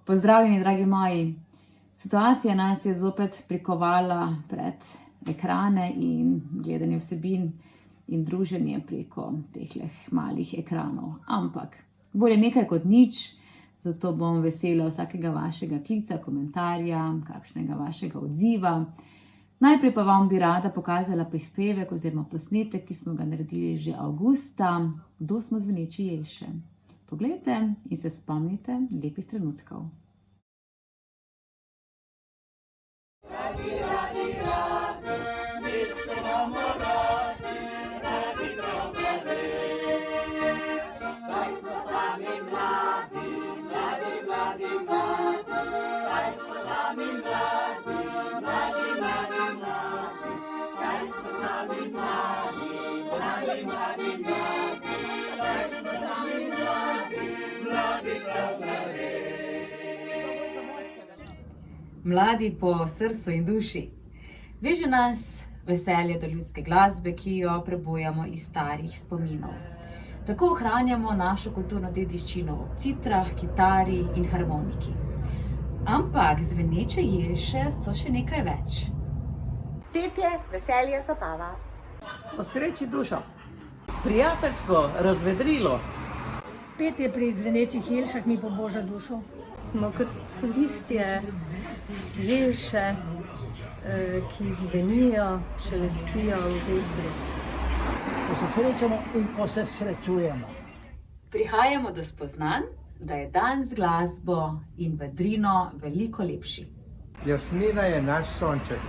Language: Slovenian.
Pozdravljeni, dragi moji. Situacija nas je zopet prikovala pred ekrane in gledanje vsebin in druženje preko tehleh malih ekranov. Ampak bolje nekaj kot nič, zato bom vesela vsakega vašega klica, komentarja, kakšnega vašega odziva. Najprej pa vam bi rada pokazala prispevek oziroma posnetek, ki smo ga naredili že avgusta, Kdo smo zveneči jelše. Poglejte in se spomnite lepih trenutkov. Mladi po srcu in duši. Veže nas veselje do ljudske glasbe, ki jo prebujamo iz starih spominov. Tako ohranjamo našo kulturno dediščino ob citrah, kitari in harmoniki. Ampak zveneče jelše so še nekaj več. Petje, veselje, zabava. Osreči dušo. Prijateljstvo, razvedrilo. Petje pri zvenečih jelšah mi poboža dušo. Smo kot listje jelše, ki zvenijo, šelestijo v vetru. Ko se srečamo in ko se srečujemo. Prihajamo do spoznanj, da je dan z glasbo in vedrino veliko lepši. Jasmina je naš sonček.